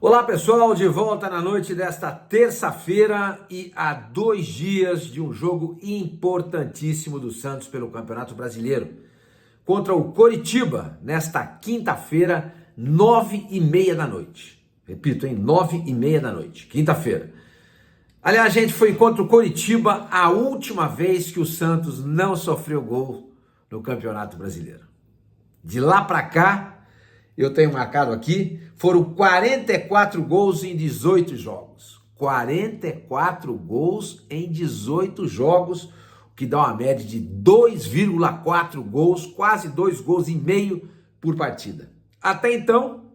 Olá pessoal, de volta na noite desta terça-feira e a 2 dias de um jogo importantíssimo do Santos pelo Campeonato Brasileiro contra o Coritiba nesta quinta-feira, 9h30 da noite. Repito, hein? 9h30 da noite, quinta-feira. Aliás, gente, foi contra o Coritiba a última vez que o Santos não sofreu gol no Campeonato Brasileiro. De lá para cá, eu tenho marcado aqui, foram 44 gols em 18 jogos. 44 gols em 18 jogos, o que dá uma média de 2,4 gols, quase 2 gols e meio por partida. Até então,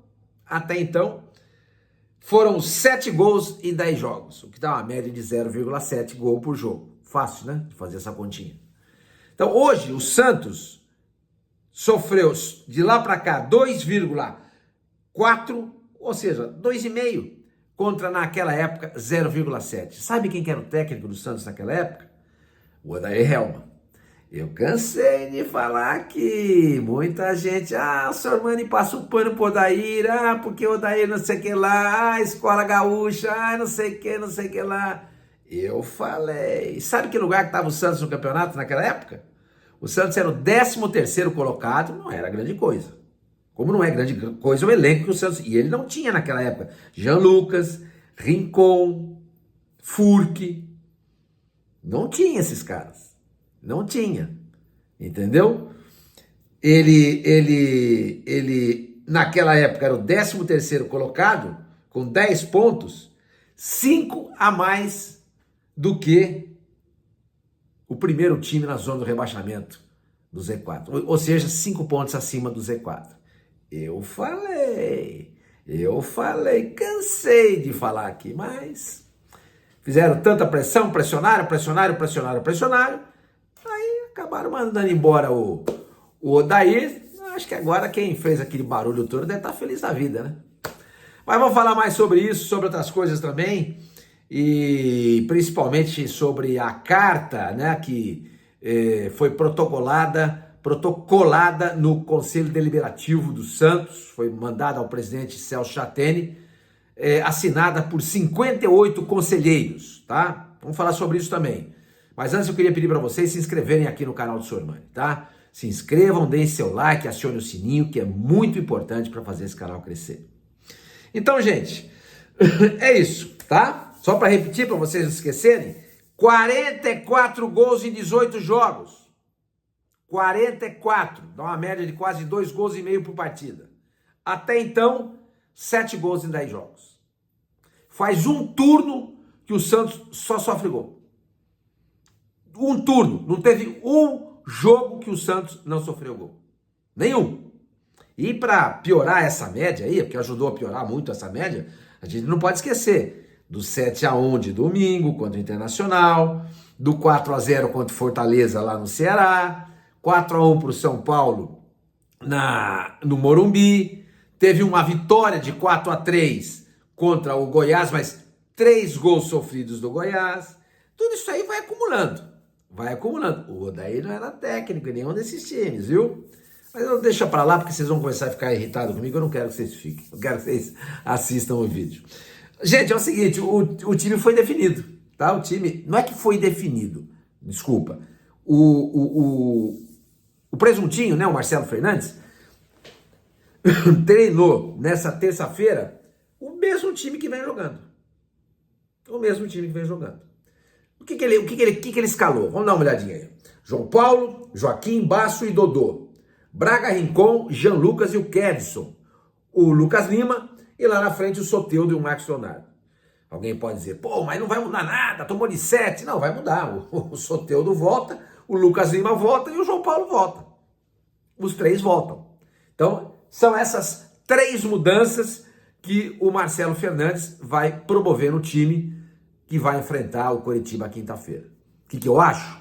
foram 7 gols em 10 jogos, o que dá uma média de 0,7 gol por jogo. Fácil, né, de fazer essa continha. Então, hoje, o Santos sofreu de lá para cá 2,4, ou seja, 2,5, contra naquela época 0,7. Sabe quem que era o técnico do Santos naquela época? O Odair Hellmann. Eu cansei de falar que muita gente, o senhor Mani passa o pano pro Odair, porque o Odair não sei o que lá, escola gaúcha, não sei o que lá. Eu falei, sabe que lugar que estava o Santos no campeonato naquela época? O Santos era o 13º colocado, não era grande coisa. Como não é grande coisa o elenco que o Santos... E ele não tinha naquela época Jean Lucas, Rincon, Furque. Não tinha esses caras. Não tinha. Entendeu? Ele naquela época era o 13º colocado, com 10 pontos, 5 a mais do que o primeiro time na zona do rebaixamento do Z4, ou seja, 5 pontos acima do Z4. Eu falei, cansei de falar aqui, mas fizeram tanta pressão, pressionaram, aí acabaram mandando embora o Odair. Acho que agora quem fez aquele barulho todo deve estar feliz da vida, né? Mas vamos falar mais sobre isso, sobre outras coisas também, e principalmente sobre a carta, né, que foi protocolada no Conselho Deliberativo do Santos, foi mandada ao presidente Celso Chateni, assinada por 58 conselheiros, tá? Vamos falar sobre isso também. Mas antes eu queria pedir para vocês se inscreverem aqui no canal do Sr. Mani, tá? Se inscrevam, deem seu like, acione o sininho, que é muito importante para fazer esse canal crescer. Então, gente, é isso, tá? Só para repetir, para vocês não esquecerem, 44 gols em 18 jogos. 44, dá uma média de quase 2 gols e meio por partida. Até então, 7 gols em 10 jogos. Faz um turno que o Santos só sofre gol. Um turno, não teve um jogo que o Santos não sofreu gol. Nenhum. E para piorar essa média aí, porque ajudou a piorar muito essa média, a gente não pode esquecer do 7-1 de domingo contra o Internacional, do 4-0 contra o Fortaleza lá no Ceará, 4-1 para o São Paulo no Morumbi, teve uma vitória de 4-3 contra o Goiás, mas 3 gols sofridos do Goiás. Tudo isso aí vai acumulando. O Odair não era técnico em nenhum desses times, viu? Mas eu deixo para lá, porque vocês vão começar a ficar irritados comigo, eu não quero que vocês fiquem, eu quero que vocês assistam o vídeo. Gente, é o seguinte, o time foi definido, tá? O time, não é que foi definido, desculpa, o presuntinho, né, o Marcelo Fernandes, treinou nessa terça-feira o mesmo time que vem jogando. O que ele escalou? Vamos dar uma olhadinha aí. João Paulo, Joaquim, Basso e Dodô. Braga, Rincon, Jean Lucas e o Kedson. O Lucas Lima e lá na frente o Soteldo e o Marcos Leonardo. Alguém pode dizer, mas não vai mudar nada, tomou de 7. Não, vai mudar. O Soteldo volta, o Lucas Lima volta e o João Paulo volta. Os 3 voltam. Então, são essas 3 mudanças que o Marcelo Fernandes vai promover no time que vai enfrentar o Coritiba quinta-feira. O que eu acho?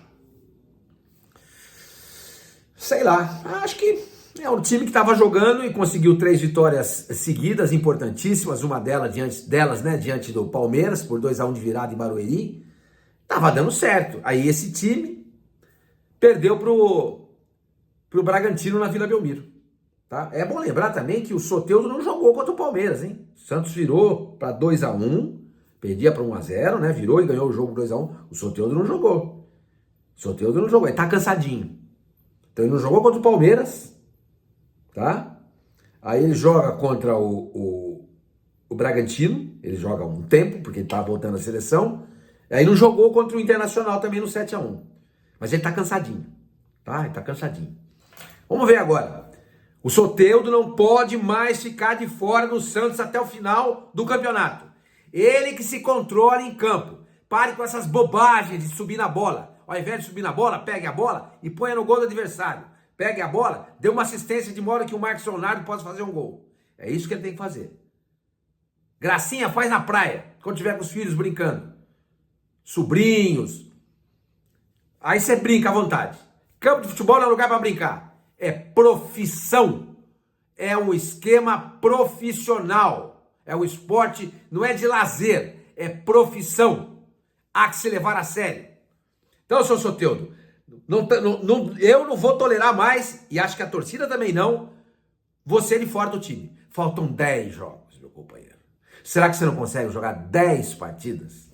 Sei lá, acho que é um time que estava jogando e conseguiu 3 vitórias seguidas, importantíssimas, uma delas diante do Palmeiras, por 2-1 de virada em Barueri. Tava dando certo. Aí esse time perdeu pro Bragantino na Vila Belmiro. Tá? É bom lembrar também que o Soteldo não jogou contra o Palmeiras, hein? Santos virou para 2-1, perdia para 1-0, né? Virou e ganhou o jogo 2-1. O Soteldo não jogou. O Soteldo não jogou, ele tá cansadinho. Então ele não jogou contra o Palmeiras, tá? Aí ele joga contra o Bragantino, ele joga um tempo, porque ele tá voltando à seleção. Aí não jogou contra o Internacional também no 7-1. Mas ele tá cansadinho, tá? Ele tá cansadinho. Vamos ver agora. O Soteldo não pode mais ficar de fora do Santos até o final do campeonato. Ele que se controla em campo. Pare com essas bobagens de subir na bola. Ao invés de subir na bola, pegue a bola e ponha no gol do adversário. Pegue a bola, dê uma assistência de modo que o Marcos Leonardo possa fazer um gol. É isso que ele tem que fazer. Gracinha faz na praia, quando tiver com os filhos brincando. Sobrinhos. Aí você brinca à vontade. Campo de futebol não é lugar para brincar. É profissão. É um esquema profissional. É um esporte, não é de lazer. É profissão. Há que se levar a sério. Então, seu Soteldo, eu não vou tolerar mais, e acho que a torcida também não, você de fora do time. Faltam 10 jogos, meu companheiro. Será que você não consegue jogar 10 partidas?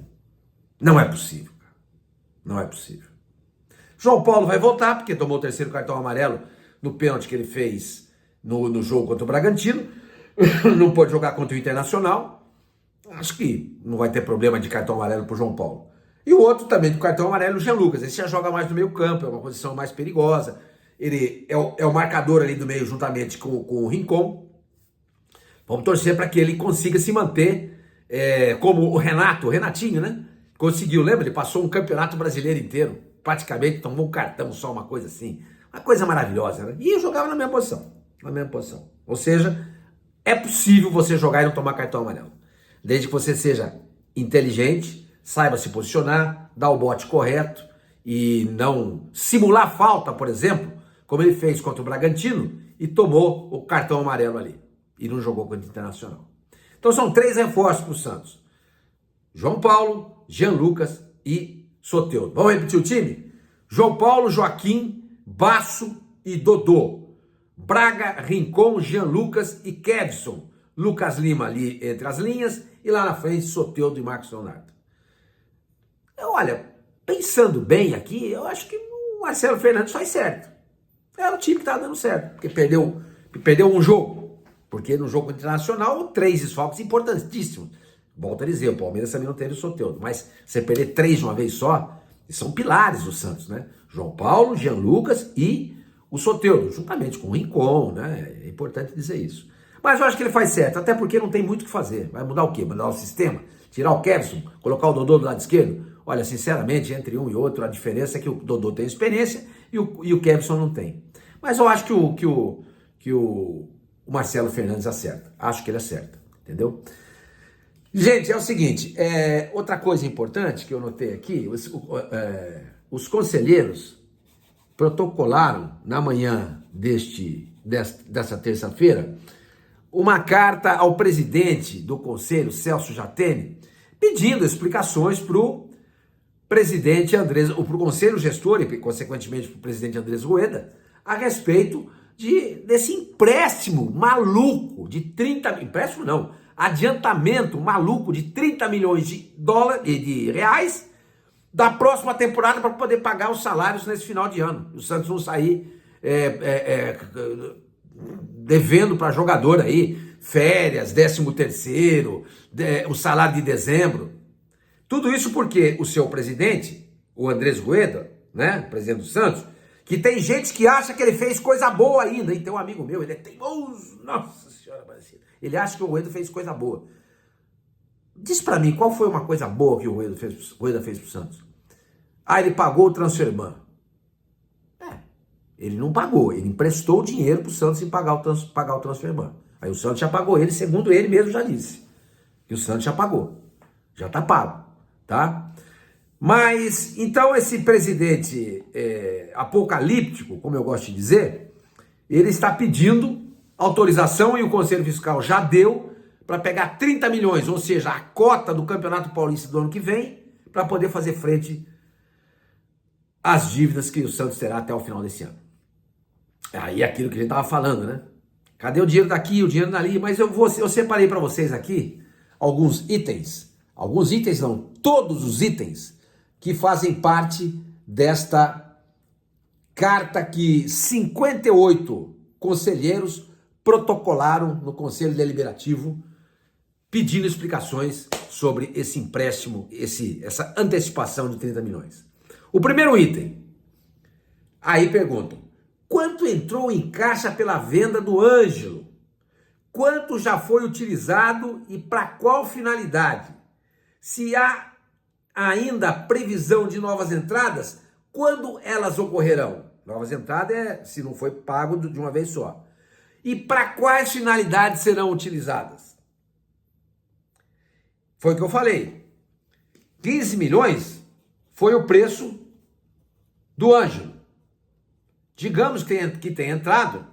Não é possível, cara. Não é possível. João Paulo vai voltar, porque tomou o terceiro cartão amarelo no pênalti que ele fez no jogo contra o Bragantino. Não pode jogar contra o Internacional. Acho que não vai ter problema de cartão amarelo pro João Paulo. E o outro também do cartão amarelo, o Jean Lucas. Esse já joga mais no meio campo, é uma posição mais perigosa. Ele é o marcador ali do meio juntamente com o Rincon. Vamos torcer para que ele consiga se manter como o Renatinho, né? Conseguiu, lembra? Ele passou um campeonato brasileiro inteiro. Praticamente tomou um cartão só, uma coisa assim. Uma coisa maravilhosa, né? E jogava na mesma posição. Na mesma posição. Ou seja, é possível você jogar e não tomar cartão amarelo. Desde que você seja inteligente, saiba se posicionar, dar o bote correto e não simular falta, por exemplo, como ele fez contra o Bragantino e tomou o cartão amarelo ali e não jogou contra o Internacional. Então são 3 reforços para o Santos. João Paulo, Jean Lucas e Soteldo. Vamos repetir o time? João Paulo, Joaquim, Basso e Dodô. Braga, Rincon, Jean Lucas e Kevson. Lucas Lima ali entre as linhas e lá na frente Soteldo e Marcos Leonardo. Olha, pensando bem aqui, eu acho que o Marcelo Fernandes faz certo. É o time que tá dando certo, porque perdeu um jogo. Porque no jogo internacional, 3 desfalques importantíssimos. Volto a dizer, o Palmeiras também não teve o Soteldo, mas você perder 3 de uma vez só, são pilares do Santos, né? João Paulo, Jean Lucas e o Soteldo, juntamente com o Rincon, né? É importante dizer isso. Mas eu acho que ele faz certo, até porque não tem muito o que fazer. Vai mudar o quê? Mudar o sistema? Tirar o Kevson? Colocar o Dodô do lado esquerdo? Olha, sinceramente, entre um e outro, a diferença é que o Dodô tem experiência e o Kevson não tem. Mas eu acho que o Marcelo Fernandes acerta. Acho que ele acerta, entendeu? Gente, é o seguinte, outra coisa importante que eu notei aqui, os conselheiros protocolaram na manhã dessa terça-feira uma carta ao presidente do conselho, Celso Jatene, pedindo explicações para o presidente Andrés, para o conselho gestor e, consequentemente, para o presidente Andrés Rueda, a respeito desse empréstimo maluco de 30... Empréstimo não, adiantamento maluco de 30 milhões de reais da próxima temporada para poder pagar os salários nesse final de ano. O Santos não sair devendo para jogador aí, férias, 13º, o salário de dezembro. Tudo isso porque o seu presidente, o Andrés Rueda, né, presidente do Santos, que tem gente que acha que ele fez coisa boa ainda. E tem um amigo meu, ele é teimoso, nossa senhora, ele acha que o Rueda fez coisa boa. Diz pra mim, qual foi uma coisa boa que o Rueda fez pro Santos? Ah, ele pagou o transferban. Ele não pagou, ele emprestou o dinheiro pro Santos em pagar o transferban. Aí o Santos já pagou ele, segundo ele mesmo já disse. Que o Santos já pagou, já tá pago, tá? Mas, então esse presidente apocalíptico, como eu gosto de dizer, ele está pedindo autorização e o Conselho Fiscal já deu para pegar 30 milhões, ou seja, a cota do Campeonato Paulista do ano que vem, para poder fazer frente às dívidas que o Santos terá até o final desse ano. Aí aquilo que a gente estava falando, né? Cadê o dinheiro daqui, o dinheiro dali? Mas eu separei para vocês aqui alguns itens não, todos os itens que fazem parte desta carta que 58 conselheiros protocolaram no Conselho Deliberativo pedindo explicações sobre esse empréstimo, essa antecipação de 30 milhões. O primeiro item, aí perguntam, quanto entrou em caixa pela venda do Ângelo? Quanto já foi utilizado e para qual finalidade? Se há ainda previsão de novas entradas, quando elas ocorrerão? Novas entradas é se não foi pago de uma vez só. E para quais finalidades serão utilizadas? Foi o que eu falei. 15 milhões foi o preço do Ângelo. Digamos que tenha entrado,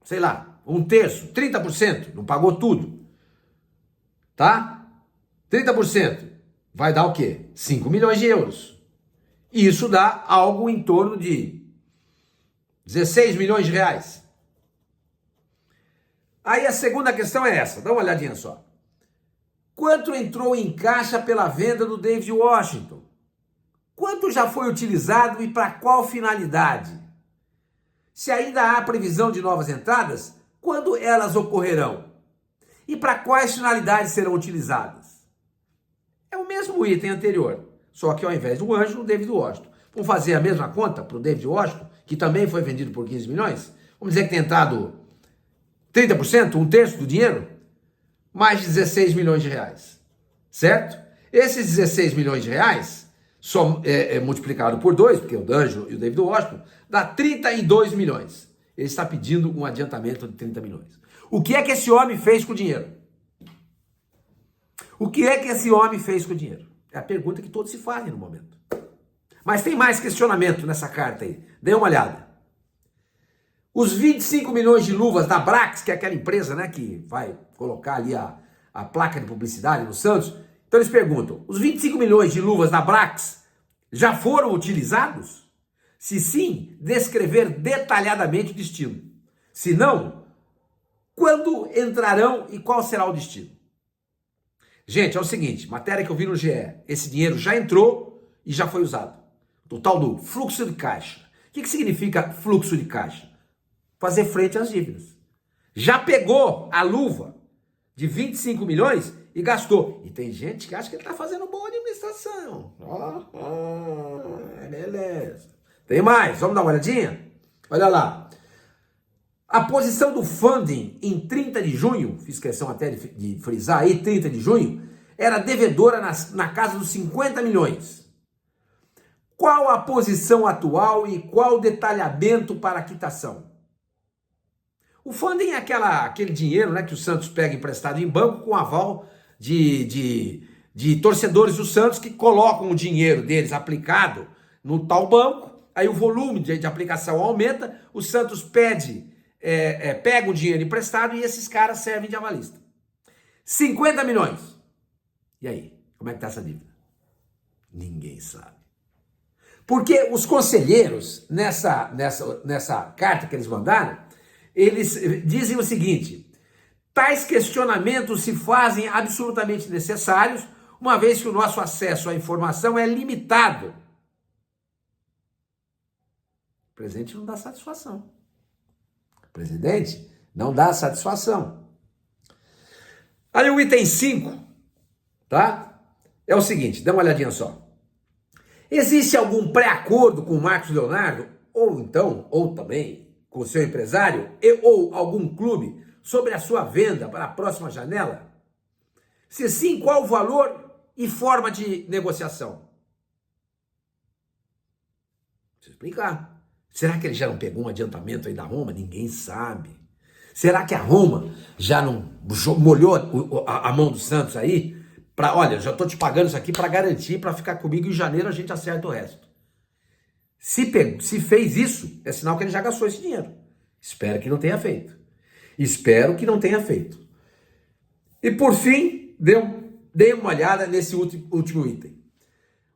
sei lá, 1/3, 30%, não pagou tudo. Tá? 30%. Vai dar o quê? 5 milhões de euros. Isso dá algo em torno de 16 milhões de reais. Aí a segunda questão é essa, dá uma olhadinha só. Quanto entrou em caixa pela venda do David Washington? Quanto já foi utilizado e para qual finalidade? Se ainda há previsão de novas entradas, quando elas ocorrerão? E para quais finalidades serão utilizadas? É o mesmo item anterior, só que ao invés do Ângelo, o David Washington. Vamos fazer a mesma conta para o David Washington, que também foi vendido por 15 milhões? Vamos dizer que tem entrado 30%, 1/3 do dinheiro? Mais de 16 milhões de reais, certo? Esses 16 milhões de reais, multiplicado por 2, porque o Ângelo e o David Washington, dá 32 milhões. Ele está pedindo um adiantamento de 30 milhões. O que é que esse homem fez com o dinheiro? O que é que esse homem fez com o dinheiro? É a pergunta que todos se fazem no momento. Mas tem mais questionamento nessa carta aí. Dê uma olhada. Os 25 milhões de luvas da Brax, que é aquela empresa, né, que vai colocar ali a placa de publicidade no Santos. Então eles perguntam, os 25 milhões de luvas da Brax já foram utilizados? Se sim, descrever detalhadamente o destino. Se não, quando entrarão e qual será o destino? Gente, é o seguinte, matéria que eu vi no GE, esse dinheiro já entrou e já foi usado. O tal do fluxo de caixa. O que significa fluxo de caixa? Fazer frente às dívidas. Já pegou a luva de 25 milhões e gastou. E tem gente que acha que ele está fazendo boa administração. Beleza. Tem mais, vamos dar uma olhadinha? Olha lá. A posição do funding em 30 de junho, fiz questão até de frisar aí, 30 de junho, era devedora na casa dos 50 milhões. Qual a posição atual e qual o detalhamento para a quitação? O funding é aquele dinheiro, né, que o Santos pega emprestado em banco com aval de torcedores do Santos que colocam o dinheiro deles aplicado no tal banco, aí o volume de aplicação aumenta, o Santos pega o dinheiro emprestado e esses caras servem de avalista. 50 milhões. E aí, como é que está essa dívida? Ninguém sabe. Porque os conselheiros, nessa carta que eles mandaram, eles dizem o seguinte, tais questionamentos se fazem absolutamente necessários, uma vez que o nosso acesso à informação é limitado. O presidente não dá satisfação. O presidente não dá satisfação. Aí o item 5, tá? É o seguinte, dá uma olhadinha só. Existe algum pré-acordo com o Marcos Leonardo, ou também com o seu empresário, ou algum clube, sobre a sua venda para a próxima janela? Se sim, qual o valor e forma de negociação? Preciso explicar. Será que ele já não pegou um adiantamento aí da Roma? Ninguém sabe. Será que a Roma já não molhou a mão do Santos aí? Olha, já estou te pagando isso aqui para garantir, para ficar comigo em janeiro a gente acerta o resto. Se fez isso, é sinal que ele já gastou esse dinheiro. Espero que não tenha feito. Espero que não tenha feito. E por fim, dê uma olhada nesse último item.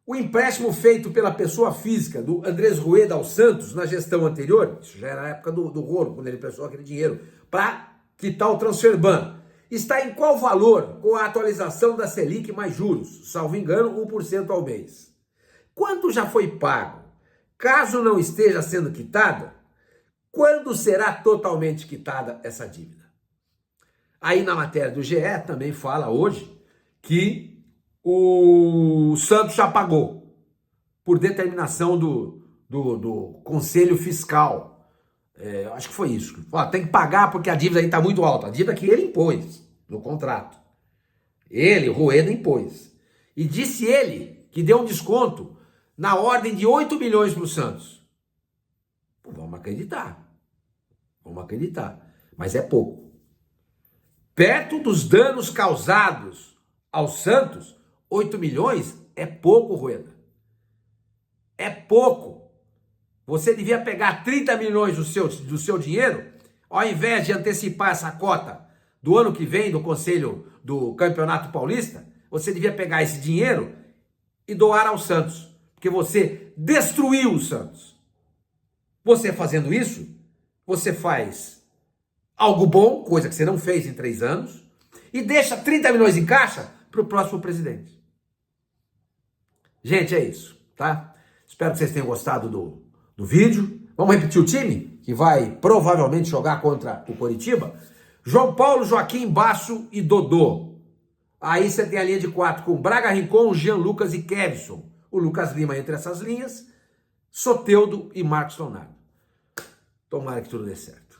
O empréstimo feito pela pessoa física do Andrés Rueda ao Santos na gestão anterior, isso já era a época do rolo, quando ele prestou aquele dinheiro para quitar o transfer ban, está em qual valor com a atualização da Selic mais juros? Salvo engano, 1% ao mês. Quanto já foi pago? Caso não esteja sendo quitada, quando será totalmente quitada essa dívida? Aí na matéria do GE também fala hoje que o Santos já pagou, por determinação do Conselho Fiscal. Acho que foi isso. Tem que pagar porque a dívida aí está muito alta. A dívida que ele impôs no contrato. Ele, o Rueda, impôs. E disse ele que deu um desconto na ordem de 8 milhões para o Santos. Pô, vamos acreditar. Vamos acreditar. Mas é pouco. Perto dos danos causados ao Santos, 8 milhões é pouco, Rueda. É pouco. Você devia pegar 30 milhões do seu dinheiro, ao invés de antecipar essa cota do ano que vem do Conselho do Campeonato Paulista, você devia pegar esse dinheiro e doar ao Santos. Porque você destruiu o Santos. Você fazendo isso, você faz algo bom, coisa que você não fez em 3 anos, e deixa 30 milhões em caixa para o próximo presidente. Gente, é isso, tá? Espero que vocês tenham gostado do vídeo. Vamos repetir o time, que vai provavelmente jogar contra o Coritiba. João Paulo, Joaquim, Basso e Dodô. Aí você tem a linha de 4 com Braga, Rincon, Jean Lucas e Kevson. O Lucas Lima entre essas linhas, Soteldo e Marcos Leonardo. Tomara que tudo dê certo.